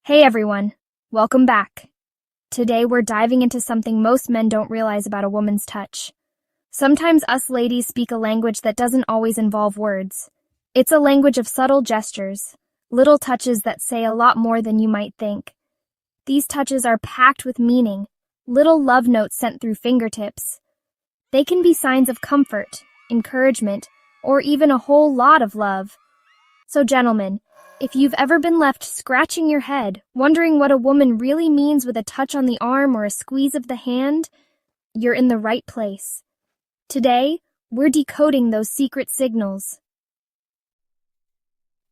Hey everyone, welcome back. Today we're diving into something most men don't realize about a woman's touch. Sometimes us ladies speak a language that doesn't always involve words. It's a language of subtle gestures, little touches that say a lot more than you might think. These touches are packed with meaning, little love notes sent through fingertips. They can be signs of comfort, encouragement, or even a whole lot of love. So gentlemen, if you've ever been left scratching your head, wondering what a woman really means with a touch on the arm or a squeeze of the hand, you're in the right place. Today, we're decoding those secret signals.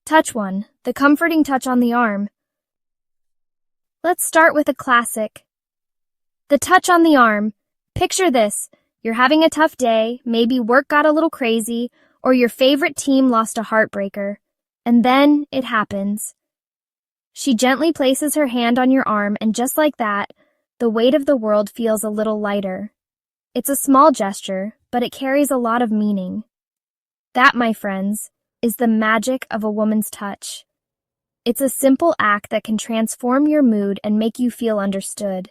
Touch 1. The comforting touch on the arm. Let's start with a classic. The touch on the arm. Picture this. You're having a tough day, maybe work got a little crazy, or your favorite team lost a heartbreaker. And then it happens. She gently places her hand on your arm, and just like that, the weight of the world feels a little lighter. It's a small gesture, but it carries a lot of meaning. That, my friends, is the magic of a woman's touch. It's a simple act that can transform your mood and make you feel understood.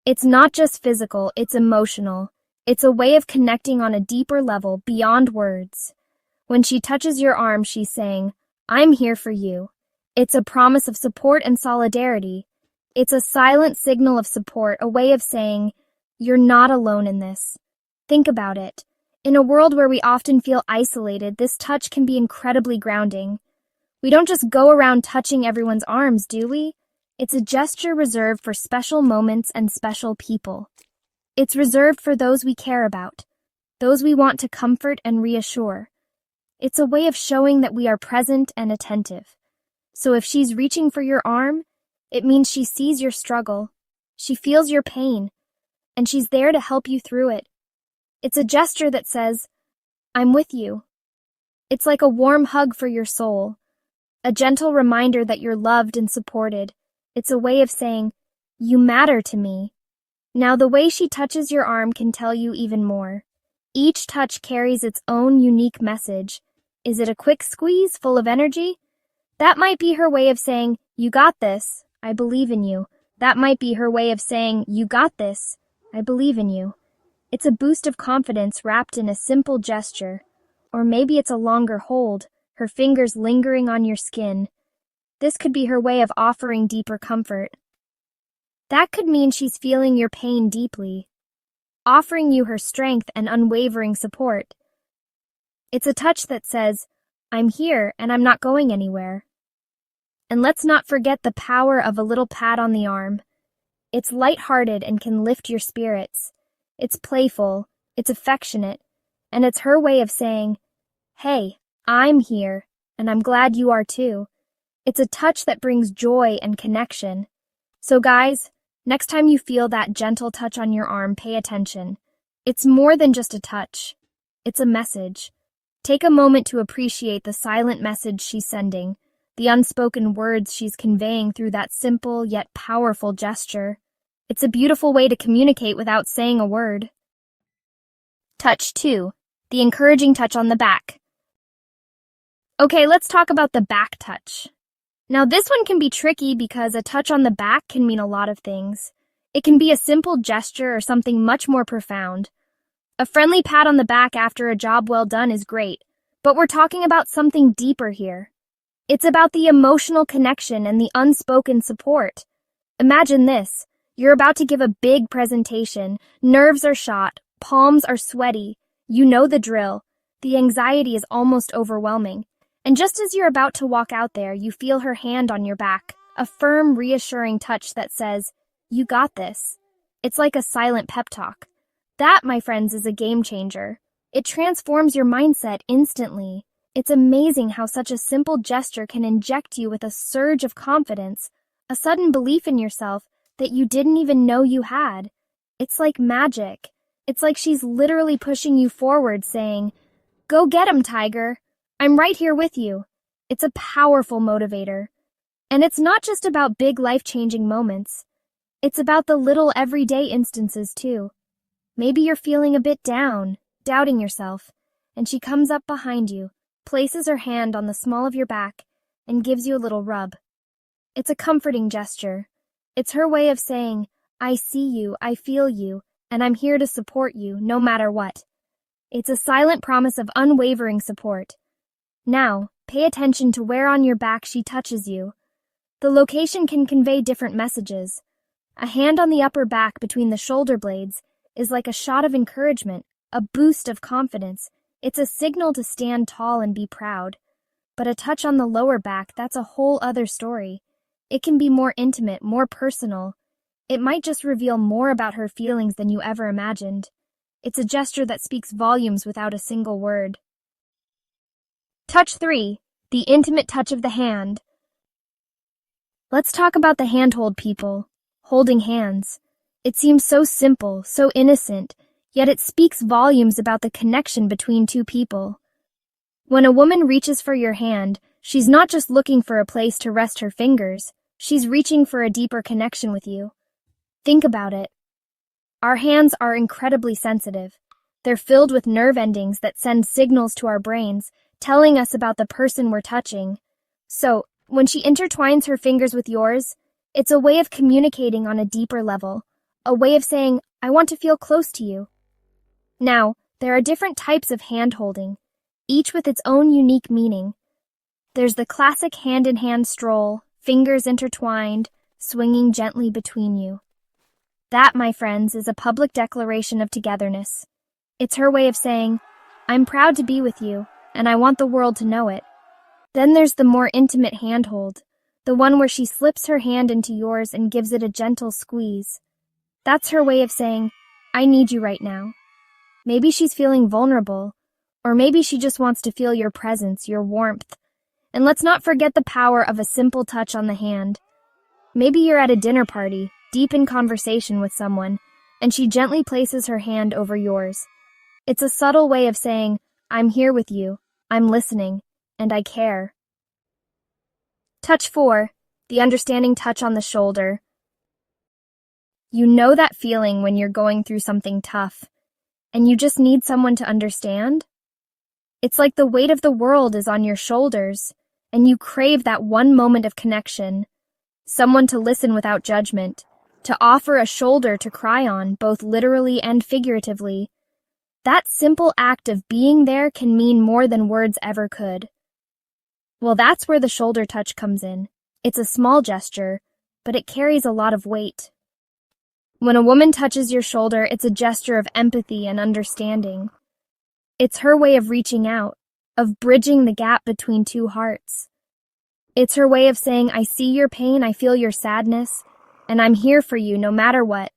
It's not just physical, it's emotional. It's a way of connecting on a deeper level beyond words. When she touches your arm, she's saying, "I'm here for you." It's a promise of support and solidarity. It's a silent signal of support, a way of saying, you're not alone in this. Think about it. In a world where we often feel isolated, this touch can be incredibly grounding. We don't just go around touching everyone's arms, do we? It's a gesture reserved for special moments and special people. It's reserved for those we care about, those we want to comfort and reassure. It's a way of showing that we are present and attentive. So if she's reaching for your arm, it means she sees your struggle, she feels your pain, and she's there to help you through it. It's a gesture that says, "I'm with you." It's like a warm hug for your soul, a gentle reminder that you're loved and supported. It's a way of saying, "You matter to me." Now, the way she touches your arm can tell you even more. Each touch carries its own unique message. Is it a quick squeeze full of energy? That might be her way of saying, "You got this, I believe in you." That might be her way of saying, "You got this, I believe in you." It's a boost of confidence wrapped in a simple gesture. Or maybe it's a longer hold, her fingers lingering on your skin. This could be her way of offering deeper comfort. That could mean she's feeling your pain deeply, offering you her strength and unwavering support. It's a touch that says, "I'm here and I'm not going anywhere." And let's not forget the power of a little pat on the arm. It's lighthearted and can lift your spirits. It's playful, it's affectionate, and it's her way of saying, "Hey, I'm here, and I'm glad you are too." It's a touch that brings joy and connection. So guys, next time you feel that gentle touch on your arm, pay attention. It's more than just a touch. It's a message. Take a moment to appreciate the silent message she's sending, the unspoken words she's conveying through that simple yet powerful gesture. It's a beautiful way to communicate without saying a word. Touch 2. The encouraging touch on the back. Okay, let's talk about the back touch. Now, this one can be tricky because a touch on the back can mean a lot of things. It can be a simple gesture or something much more profound. A friendly pat on the back after a job well done is great, but we're talking about something deeper here. It's about the emotional connection and the unspoken support. Imagine this. You're about to give a big presentation. Nerves are shot. Palms are sweaty. You know the drill. The anxiety is almost overwhelming. And just as you're about to walk out there, you feel her hand on your back, a firm, reassuring touch that says, "You got this." It's like a silent pep talk. That, my friends, is a game changer. It transforms your mindset instantly. It's amazing how such a simple gesture can inject you with a surge of confidence, a sudden belief in yourself that you didn't even know you had. It's like magic. It's like she's literally pushing you forward, saying, "Go get 'em, Tiger. I'm right here with you." It's a powerful motivator. And it's not just about big life-changing moments. It's about the little everyday instances, too. Maybe you're feeling a bit down, doubting yourself, and she comes up behind you, places her hand on the small of your back, and gives you a little rub. It's a comforting gesture. It's her way of saying, I see you, I feel you, and I'm here to support you, no matter what. It's a silent promise of unwavering support. Now, pay attention to where on your back she touches you. The location can convey different messages. A hand on the upper back between the shoulder blades is like a shot of encouragement, a boost of confidence. It's a signal to stand tall and be proud. But a touch on the lower back, that's a whole other story. It can be more intimate, more personal. It might just reveal more about her feelings than you ever imagined. It's a gesture that speaks volumes without a single word. Touch 3. The intimate touch of the hand. Let's talk about the handhold, people. Holding hands. It seems so simple, so innocent, yet it speaks volumes about the connection between two people. When a woman reaches for your hand, she's not just looking for a place to rest her fingers, she's reaching for a deeper connection with you. Think about it. Our hands are incredibly sensitive. They're filled with nerve endings that send signals to our brains, telling us about the person we're touching. So, when she intertwines her fingers with yours, it's a way of communicating on a deeper level, a way of saying, I want to feel close to you. Now, there are different types of hand-holding, each with its own unique meaning. There's the classic hand-in-hand stroll, fingers intertwined, swinging gently between you. That, my friends, is a public declaration of togetherness. It's her way of saying, I'm proud to be with you, and I want the world to know it. Then there's the more intimate handhold, the one where she slips her hand into yours and gives it a gentle squeeze. That's her way of saying, I need you right now. Maybe she's feeling vulnerable, or maybe she just wants to feel your presence, your warmth. And let's not forget the power of a simple touch on the hand. Maybe you're at a dinner party, deep in conversation with someone, and she gently places her hand over yours. It's a subtle way of saying, I'm here with you, I'm listening, and I care. Touch 4. The understanding touch on the shoulder. You know that feeling when you're going through something tough, and you just need someone to understand? It's like the weight of the world is on your shoulders, and you crave that one moment of connection, someone to listen without judgment, to offer a shoulder to cry on, both literally and figuratively. That simple act of being there can mean more than words ever could. Well, that's where the shoulder touch comes in. It's a small gesture, but it carries a lot of weight. When a woman touches your shoulder, it's a gesture of empathy and understanding. It's her way of reaching out, of bridging the gap between two hearts. It's her way of saying, I see your pain, I feel your sadness, and I'm here for you no matter what.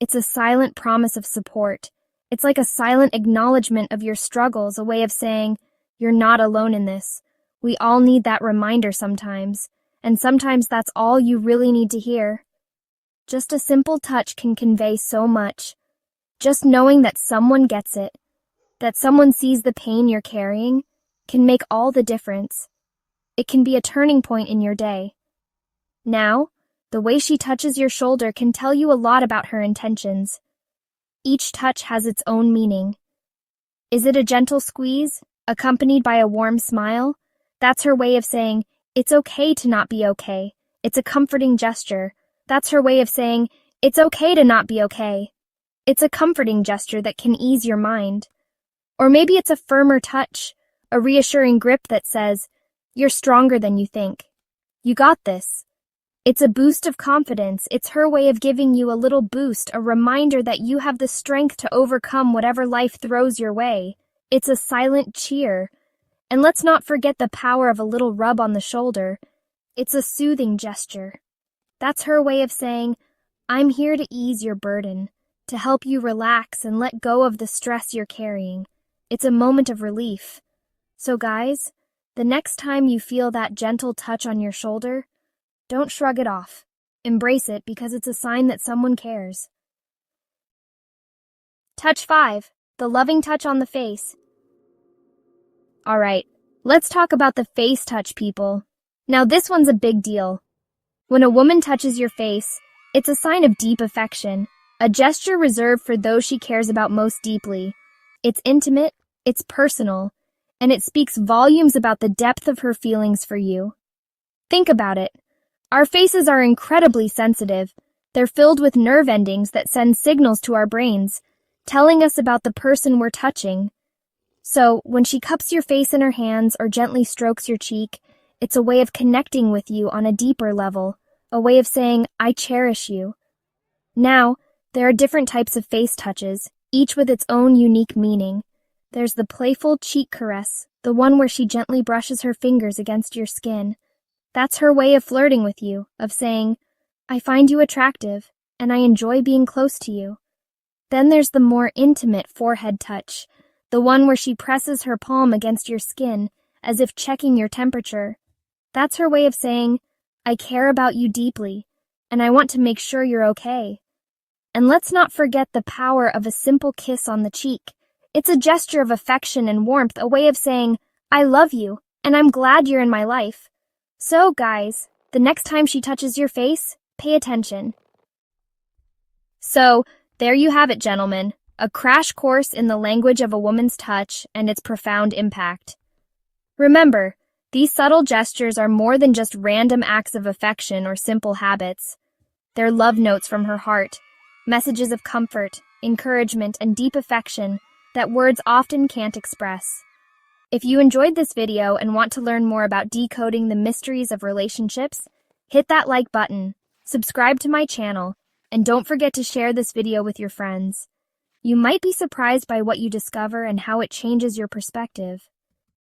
It's a silent promise of support. It's like a silent acknowledgement of your struggles, a way of saying, you're not alone in this. We all need that reminder sometimes, and sometimes that's all you really need to hear. Just a simple touch can convey so much. Just knowing that someone gets it, that someone sees the pain you're carrying, can make all the difference. It can be a turning point in your day. Now, the way she touches your shoulder can tell you a lot about her intentions. Each touch has its own meaning. Is it a gentle squeeze, accompanied by a warm smile? That's her way of saying, it's okay to not be okay. It's a comforting gesture. That's her way of saying, it's okay to not be okay. It's a comforting gesture that can ease your mind. Or maybe it's a firmer touch, a reassuring grip that says, you're stronger than you think. You got this. It's a boost of confidence. It's her way of giving you a little boost, a reminder that you have the strength to overcome whatever life throws your way. It's a silent cheer. And let's not forget the power of a little rub on the shoulder. It's a soothing gesture. That's her way of saying, I'm here to ease your burden, to help you relax and let go of the stress you're carrying. It's a moment of relief. So guys, the next time you feel that gentle touch on your shoulder, don't shrug it off. Embrace it because it's a sign that someone cares. Touch 5. The loving touch on the face. Alright, let's talk about the face touch, people. Now this one's a big deal. When a woman touches your face, it's a sign of deep affection, a gesture reserved for those she cares about most deeply. It's intimate, it's personal, and it speaks volumes about the depth of her feelings for you. Think about it. Our faces are incredibly sensitive. They're filled with nerve endings that send signals to our brains, telling us about the person we're touching. So, when she cups your face in her hands or gently strokes your cheek, it's a way of connecting with you on a deeper level, a way of saying, I cherish you. Now, there are different types of face touches, each with its own unique meaning. There's the playful cheek caress, the one where she gently brushes her fingers against your skin. That's her way of flirting with you, of saying, I find you attractive, and I enjoy being close to you. Then there's the more intimate forehead touch, the one where she presses her palm against your skin, as if checking your temperature. That's her way of saying, I care about you deeply, and I want to make sure you're okay. And let's not forget the power of a simple kiss on the cheek. It's a gesture of affection and warmth, a way of saying, I love you, and I'm glad you're in my life. So, guys, the next time she touches your face, pay attention. So, there you have it, gentlemen. A crash course in the language of a woman's touch and its profound impact. Remember, these subtle gestures are more than just random acts of affection or simple habits. They're love notes from her heart, messages of comfort, encouragement, and deep affection that words often can't express. If you enjoyed this video and want to learn more about decoding the mysteries of relationships, hit that like button, subscribe to my channel, and don't forget to share this video with your friends. You might be surprised by what you discover and how it changes your perspective.